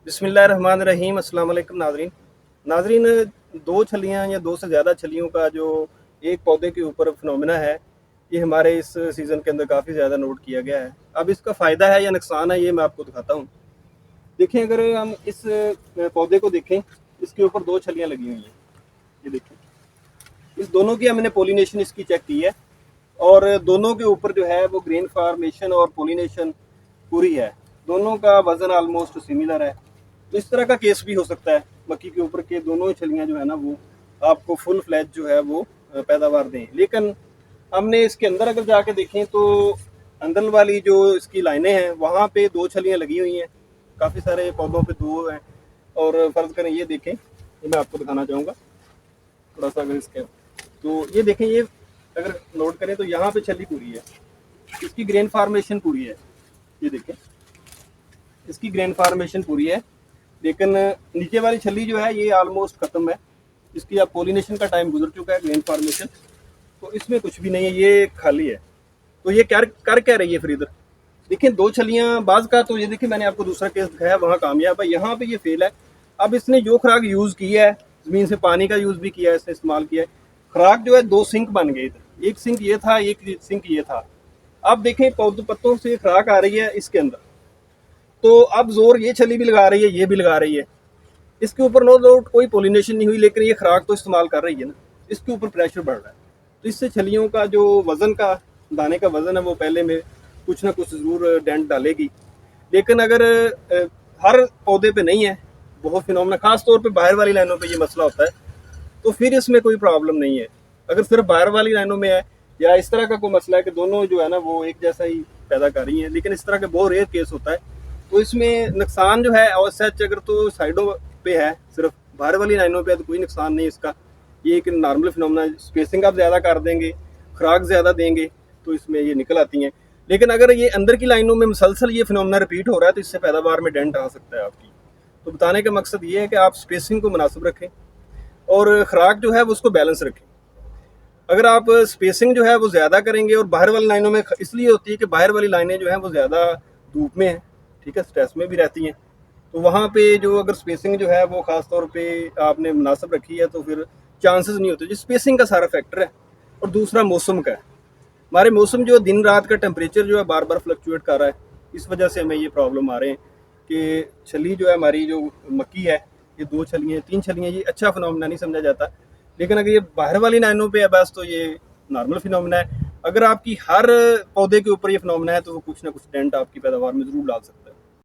बिस्मिल्लाहिर्रहमानिर्रहीम। अस्सलाम वालेकुम नाज़रीन। दो छलियाँ या दो से ज़्यादा छलियों का जो एक पौधे के ऊपर फिनोमिना है, ये हमारे इस सीज़न के अंदर काफ़ी ज़्यादा नोट किया गया है। अब इसका फ़ायदा है या नुकसान है, ये मैं आपको दिखाता हूँ। देखें, अगर हम इस पौधे को देखें, इसके ऊपर दो छलियाँ लगी हुई हैं। ये देखें, इस दोनों की हमने पोलिनेशन इसकी चेक की है और दोनों के ऊपर जो है वो ग्रेन फार्मेशन और पोलिनेशन पूरी है। दोनों का वज़न आलमोस्ट सिमिलर है। तो इस तरह का केस भी हो सकता है मक्की के ऊपर के दोनों ही छलियाँ जो है ना वो आपको फुल फ्लैज जो है वो पैदावार दें। लेकिन हमने इसके अंदर अगर जाके देखें तो अंदर वाली जो इसकी लाइनें हैं वहाँ पे दो छलियाँ लगी हुई हैं, काफ़ी सारे पौधों पे दो हैं। और फ़र्ज़ करें ये देखें, ये मैं आपको दिखाना चाहूँगा थोड़ा सा। अगर इसके तो ये देखें, ये अगर नोट करें तो यहाँ पे छली पूरी है, इसकी ग्रेन फार्मेशन पूरी है। ये देखें, इसकी ग्रेन फार्मेशन पूरी है, लेकिन नीचे वाली छली जो है ये ऑलमोस्ट ख़त्म है। इसकी अब पोलिनेशन का टाइम गुजर चुका है, ग्रेन फार्मेशन, तो इसमें कुछ भी नहीं है, ये खाली है। तो ये कर क्या रही है फिर इधर? देखिए, दो छलियाँ बाज का, तो ये देखिए मैंने आपको दूसरा केस दिखाया, वहाँ कामयाब है, यहाँ पे ये फेल है। अब इसने जो खुराक यूज़ की है, ज़मीन से पानी का यूज़ भी किया है, इसने इस्तेमाल किया है। खुराक जो है दो सिंक बन गए इधर, एक सिंक ये था, एक सिंक ये था। अब देखें, पौधों पत्तों से खुराक आ रही है इसके अंदर, तो अब जोर ये छली भी लगा रही है, ये भी लगा रही है। इसके ऊपर नो डाउट कोई पोलिनेशन नहीं हुई, लेकिन ये खुराक तो इस्तेमाल कर रही है ना, इसके ऊपर प्रेशर बढ़ रहा है। तो इससे छलियों का जो वज़न का, दाने का वज़न है, वो पहले में कुछ ना कुछ ज़रूर डेंट डालेगी। लेकिन अगर हर पौधे पे नहीं है, बहुत फिनोमिना, खास तौर पे बाहर वाली लाइनों पे ये मसला होता है, तो फिर इसमें कोई प्रॉब्लम नहीं है। अगर सिर्फ बाहर वाली लाइनों में है या इस तरह का कोई मसला है कि दोनों जो है ना वो एक जैसा ही पैदा कर रही हैं, लेकिन इस तरह के बहुत रेयर केस होता है, तो इसमें नुकसान जो है, और सच अगर तो साइडों पे है, सिर्फ बाहर वाली लाइनों पे है, तो कोई नुकसान नहीं इसका। ये एक नॉर्मल फिनोमिना, स्पेसिंग आप ज़्यादा कर देंगे, खुराक ज़्यादा देंगे, तो इसमें ये निकल आती हैं। लेकिन अगर ये अंदर की लाइनों में मुसलसल ये फिनोमिना रिपीट हो रहा है, तो इससे पैदावार में डेंट आ सकता है आपकी। तो बताने का मकसद ये है कि आप स्पेसिंग को मुनासिब रखें और खुराक जो है वो उसको बैलेंस रखें। अगर आप स्पेसिंग जो है वो ज़्यादा करेंगे, और बाहर वाली लाइनों में इसलिए होती है कि बाहर वाली लाइनें जो हैं वो ज़्यादा धूप में हैं, ठीक है, स्ट्रेस में भी रहती हैं, तो वहाँ पे जो अगर स्पेसिंग जो है वो ख़ास तौर पे आपने मुनासिब रखी है, तो फिर चांसेस नहीं होते। जो स्पेसिंग का सारा फैक्टर है। और दूसरा मौसम का है। हमारे मौसम जो दिन रात का टेम्परेचर जो है बार बार फ्लक्चुएट कर रहा है, इस वजह से हमें ये प्रॉब्लम आ रहे हैं कि छली जो है हमारी, जो मक्की है, ये दो छलियाँ तीन छलियाँ, ये अच्छा फिनोमिना नहीं समझा जाता। लेकिन अगर ये बाहर वाली लाइनों पे है बस, तो ये नॉर्मल फिनोमिना है। अगर आपकी हर पौधे के ऊपर ये फिनोमिना है, तो वो कुछ ना कुछ डेंट आपकी पैदावार में ज़रूर डाल सकता है।